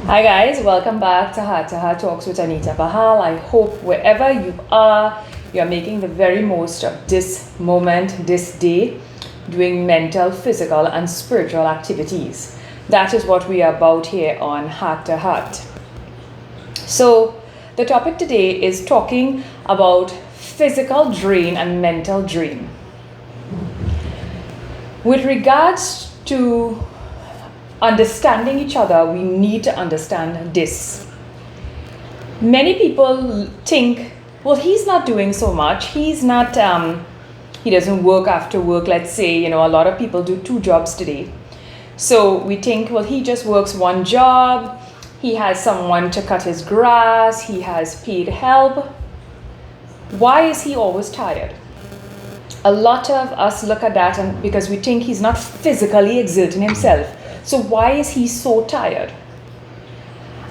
Hi guys, welcome back to Heart Talks with Anita Bahal. I hope wherever you are making the very most of this moment, this day, doing mental, physical and spiritual activities. That is what we are about here on Heart to Heart. So the topic today is talking about physical drain and mental drain. With regards to understanding each other, we need to understand this. Many people think, well, he's not doing so much. He's not, he doesn't work after work. Let's say, a lot of people do 2 jobs today. So we think, well, he just works 1 job. He has someone to cut his grass. He has paid help. Why is he always tired? A lot of us look at that and because we think he's not physically exerting himself. So why is he so tired?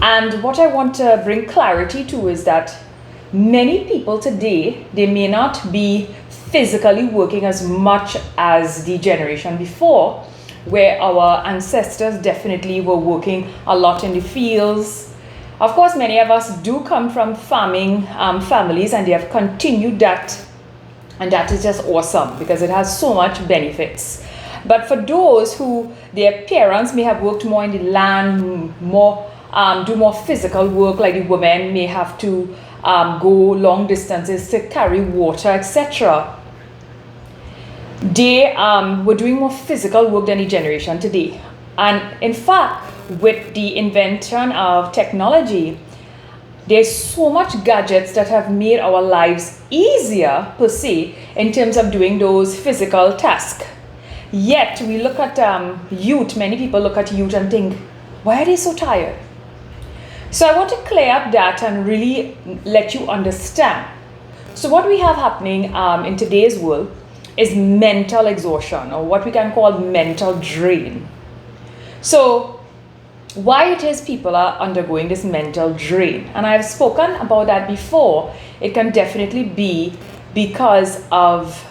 And what I want to bring clarity to is that many people today, they may not be physically working as much as the generation before, where our ancestors definitely were working a lot in the fields. Of course, many of us do come from farming families and they have continued that. And that is just awesome because it has so much benefits. But for those who their parents may have worked more in the land, do more physical work, like the women may have to go long distances to carry water, etc. They were doing more physical work than the generation today. And in fact, with the invention of technology, there's so much gadgets that have made our lives easier, per se, in terms of doing those physical tasks. Yet, we look at youth, many people look at youth and think, why are they so tired? So I want to clear up that and really let you understand. So what we have happening in today's world is mental exhaustion, or what we can call mental drain. So why it is people are undergoing this mental drain, and I've spoken about that before. It can definitely be because of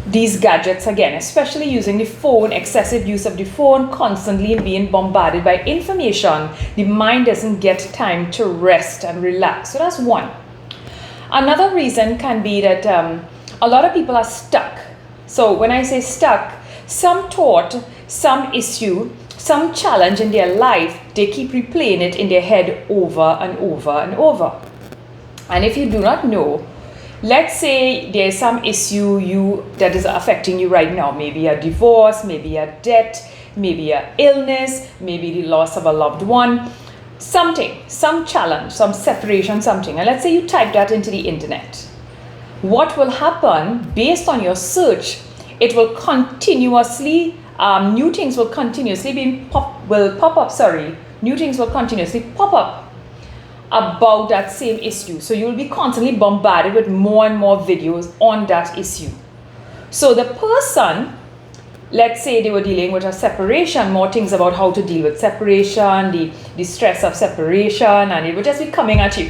these gadgets again, especially using the phone, excessive use of the phone, constantly being bombarded by information. The mind doesn't get time to rest and relax. So that's one. Another reason can be that a lot of people are stuck. So when I say stuck, some thought, some issue, some challenge in their life, they keep replaying it in their head over and over and over. And if you do not know, let's say there's some issue that is affecting you right now, maybe a divorce, maybe a debt, maybe an illness, maybe the loss of a loved one, something, some challenge, some separation, something. And let's say you type that into the internet. What will happen based on your search? It will continuously, new things will continuously pop up about that same issue. So you'll be constantly bombarded with more and more videos on that issue. So the person, let's say they were dealing with a separation, more things about how to deal with separation, the stress of separation, and it would just be coming at you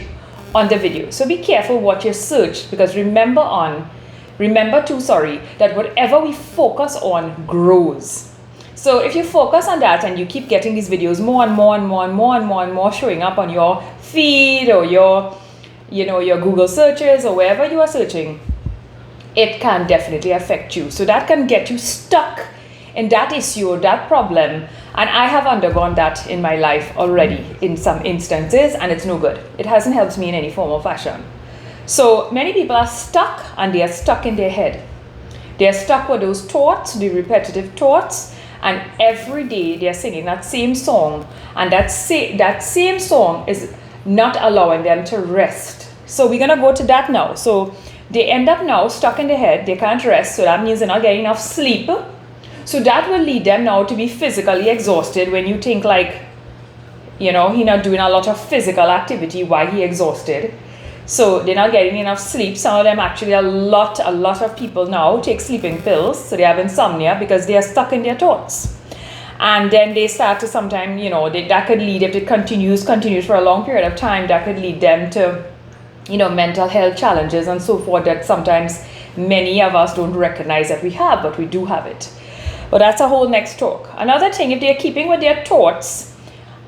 on the video. So be careful what you search, because remember that whatever we focus on grows. So if you focus on that and you keep getting these videos more and more showing up on your feed or your Google searches or wherever you are searching, it can definitely affect you. So that can get you stuck in that issue or that problem. And I have undergone that in my life already in some instances, and it's no good. It hasn't helped me in any form or fashion. So many people are stuck, and they are stuck in their head. They are stuck with those thoughts, the repetitive thoughts. And every day they're singing that same song, and that same song is not allowing them to rest. So we're gonna go to that now. So they end up now stuck in their head, they can't rest, so that means they're not getting enough sleep. So that will lead them now to be physically exhausted. When you think like, he not doing a lot of physical activity, why he exhausted? So they're not getting enough sleep. Some of them actually, a lot of people now take sleeping pills. So they have insomnia because they are stuck in their thoughts. And then they start to sometimes, that could lead, if it continues for a long period of time, that could lead them to, mental health challenges and so forth that sometimes many of us don't recognize that we have, but we do have it. But that's a whole next talk. Another thing, if they're keeping with their thoughts,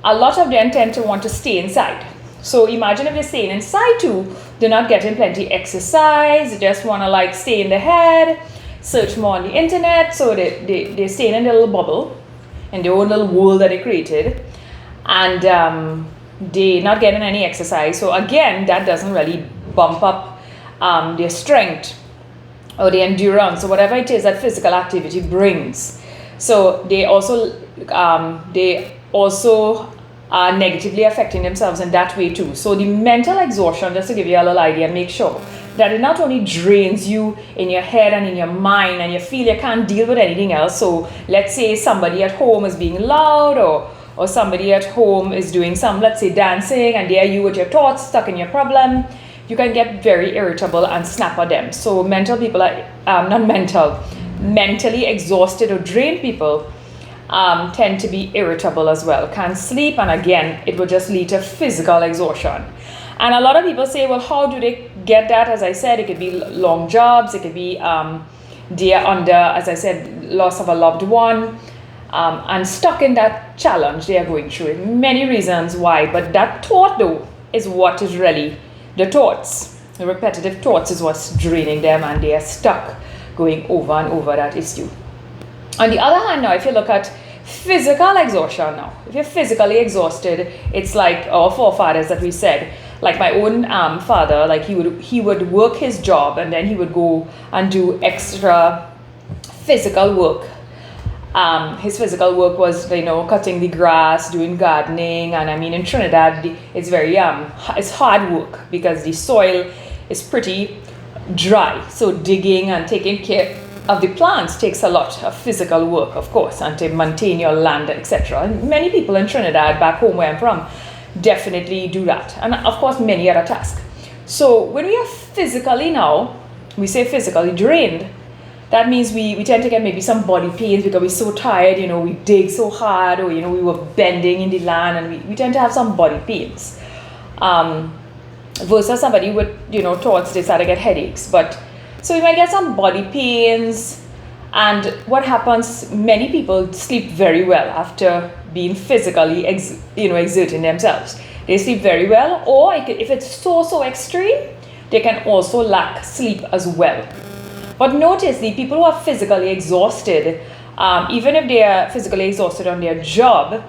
a lot of them tend to want to stay inside. So imagine if they're staying inside too, they're not getting plenty exercise, they just want to like stay in the head, search more on the internet, so they're staying in their little bubble, in their own little world that they created, and they're not getting any exercise. So again, that doesn't really bump up their strength or the endurance or whatever it is that physical activity brings. So they also are negatively affecting themselves in that way too. So the mental exhaustion, just to give you a little idea, make sure that it not only drains you in your head and in your mind and you feel you can't deal with anything else. So let's say somebody at home is being loud, or somebody at home is doing some, let's say, dancing, and there you with your thoughts stuck in your problem. You can get very irritable and snap at them. So mentally exhausted or drained people tend to be irritable as well, can't sleep, and again, it will just lead to physical exhaustion. And a lot of people say, well, how do they get that? As I said, it could be long jobs, it could be they are under, as I said, loss of a loved one, and stuck in that challenge they are going through it. Many reasons why, but that thought though is what is really the thoughts. The repetitive thoughts is what's draining them, and they are stuck going over and over that issue. On the other hand, now, if you look at physical exhaustion now, if you're physically exhausted, it's like our forefathers that we said, like my own father, like he would work his job and then he would go and do extra physical work. His physical work was, cutting the grass, doing gardening, and I mean in Trinidad it's very it's hard work because the soil is pretty dry. So digging and taking care of the plants takes a lot of physical work, of course, and to maintain your land, etc. And many people in Trinidad, back home where I'm from, definitely do that, and of course many other tasks. So when we are physically now, we say physically drained, that means we tend to get maybe some body pains because we're so tired, we dig so hard, or we were bending in the land, and we tend to have some body pains. Versus somebody with thoughts, they start to get headaches. But so we might get some body pains, and what happens, many people sleep very well after being physically exerting themselves. They sleep very well, or if it's so extreme, they can also lack sleep as well. But notice the people who are physically exhausted, even if they are physically exhausted on their job,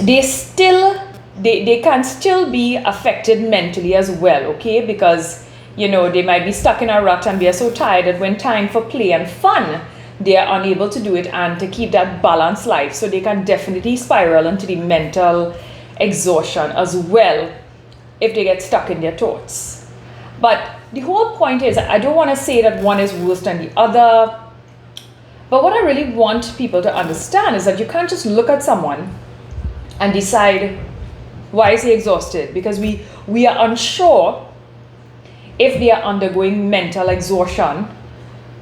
they can still be affected mentally as well, okay? Because they might be stuck in a rut and they are so tired that when time for play and fun, they are unable to do it and to keep that balanced life. So they can definitely spiral into the mental exhaustion as well if they get stuck in their thoughts. But the whole point is, I don't want to say that one is worse than the other, but what I really want people to understand is that you can't just look at someone and decide, why is he exhausted? Because we are unsure if they are undergoing mental exhaustion,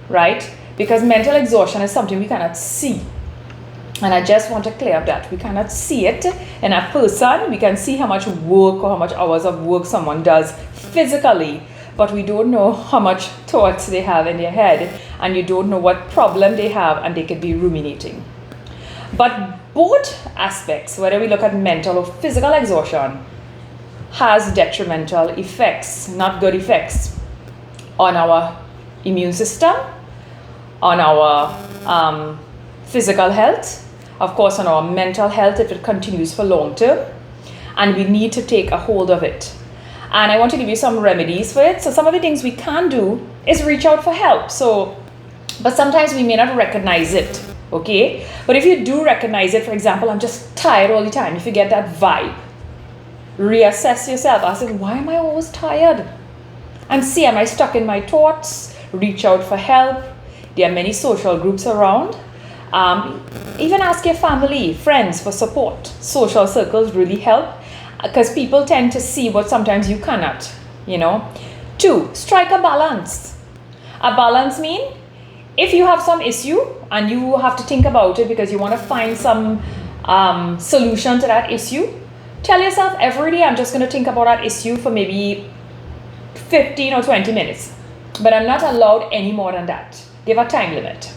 right? Because mental exhaustion is something we cannot see. And I just want to clear up that. We cannot see it in a person. We can see how much work or how much hours of work someone does physically, but we don't know how much thoughts they have in their head, and you don't know what problem they have, and they could be ruminating. But both aspects, whether we look at mental or physical exhaustion, has detrimental effects, not good effects, on our immune system, on our physical health, of course on our mental health if it continues for long term, and we need to take a hold of it. And I want to give you some remedies for it. So some of the things we can do is reach out for help. But sometimes we may not recognize it, okay? But if you do recognize it, for example, I'm just tired all the time, if you get that vibe, reassess yourself. Ask, why am I always tired? And see, am I stuck in my thoughts? Reach out for help. There are many social groups around. Even ask your family, friends for support. Social circles really help because people tend to see what sometimes you cannot, 2, strike a balance. A balance means if you have some issue and you have to think about it because you want to find some solution to that issue, tell yourself every day, I'm just going to think about that issue for maybe 15 or 20 minutes. But I'm not allowed any more than that. Give a time limit.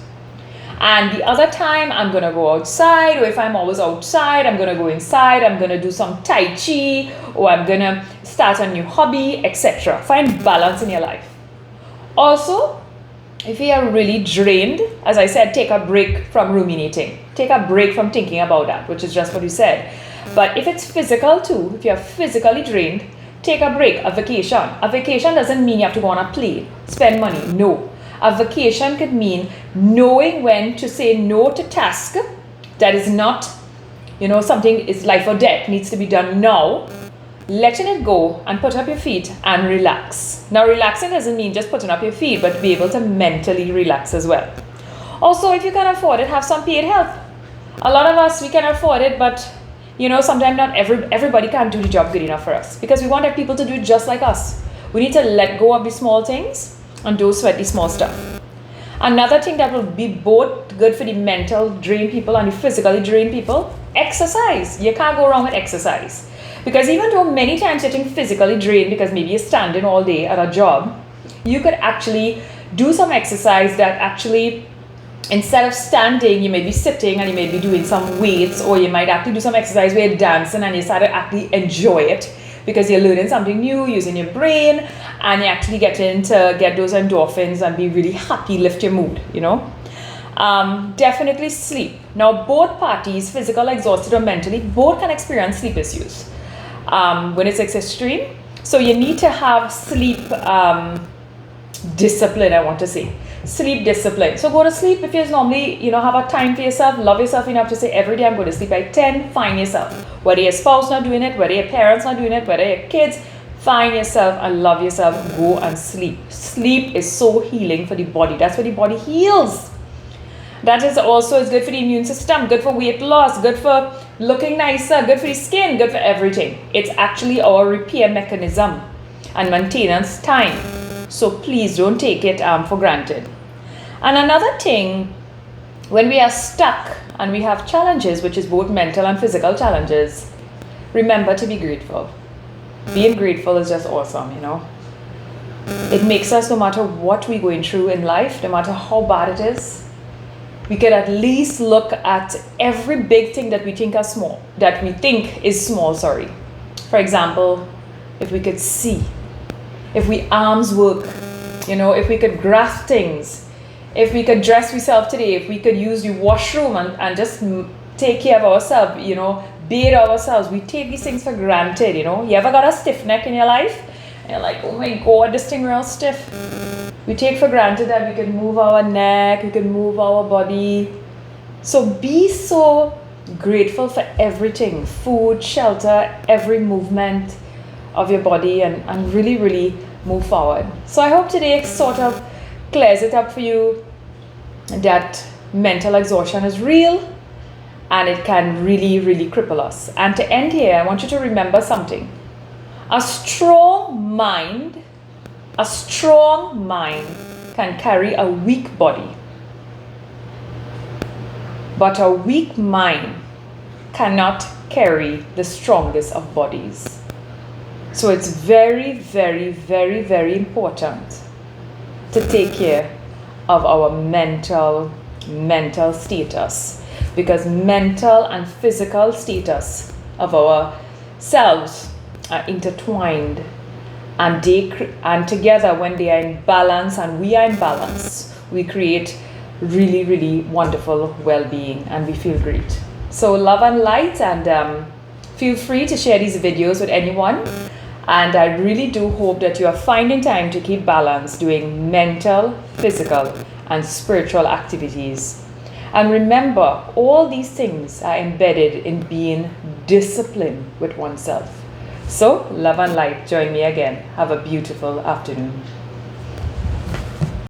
And the other time, I'm going to go outside, or if I'm always outside, I'm going to go inside, I'm going to do some Tai Chi, or I'm going to start a new hobby, etc. Find balance in your life. Also, if you are really drained, as I said, take a break from ruminating. Take a break from thinking about that, which is just what you said. But if it's physical too, if you're physically drained, take a break, a vacation. A vacation doesn't mean you have to go on a plane, spend money. No. A vacation could mean knowing when to say no to task that is not, something is life or death, needs to be done now. Letting it go and put up your feet and relax. Now, relaxing doesn't mean just putting up your feet, but be able to mentally relax as well. Also, if you can afford it, have some paid help. A lot of us, we can afford it, but sometimes not everybody can't do the job good enough for us, because we want our people to do it just like us. We need to let go of the small things and don't sweat the small stuff. Another thing that will be both good for the mental drained people and the physically drained people, exercise. You can't go wrong with exercise. Because even though many times you're getting physically drained because maybe you're standing all day at a job, you could actually do some exercise that actually, instead of standing, you may be sitting and you may be doing some weights, or you might actually do some exercise where you're dancing and you start to actually enjoy it because you're learning something new, using your brain, and you actually get those endorphins and be really happy, lift your mood, Definitely sleep. Now, both parties, physical, exhausted, or mentally, both can experience sleep issues when it's extreme. So you need to have sleep discipline, I want to say. Sleep discipline. So go to sleep if you normally, have a time for yourself, love yourself enough to say every day I'm going to sleep by 10, find yourself. Whether your spouse not doing it, whether your parents not doing it, whether your kids, find yourself and love yourself, go and sleep. Sleep is so healing for the body. That's where the body heals. That is also is good for the immune system, good for weight loss, good for looking nicer, good for the skin, good for everything. It's actually our repair mechanism and maintenance time. So please don't take it for granted. And another thing, when we are stuck and we have challenges, which is both mental and physical challenges, remember to be grateful. Being grateful is just awesome, It makes us, no matter what we're going through in life, no matter how bad it is, we can at least look at every big thing that we think is small. For example, if we could see, if we arms work, if we could grasp things, if we could dress ourselves today, if we could use the washroom and just take care of ourselves, bathe ourselves. We take these things for granted, You ever got a stiff neck in your life? And you're like, oh my God, this thing real stiff. We take for granted that we can move our neck, we can move our body. So be so grateful for everything, food, shelter, every movement of your body, and really, really move forward. So I hope today sort of clears it up for you that mental exhaustion is real and it can really, really cripple us. And to end here, I want you to remember something. A strong mind can carry a weak body, but a weak mind cannot carry the strongest of bodies. So it's very, very, very, very important to take care of our mental status, because mental and physical status of ourselves are intertwined, and together, when they are in balance and we are in balance, we create really, really wonderful well-being and we feel great. So love and light, and feel free to share these videos with anyone. And I really do hope that you are finding time to keep balance doing mental, physical, and spiritual activities. And remember, all these things are embedded in being disciplined with oneself. So, love and light. Join me again. Have a beautiful afternoon.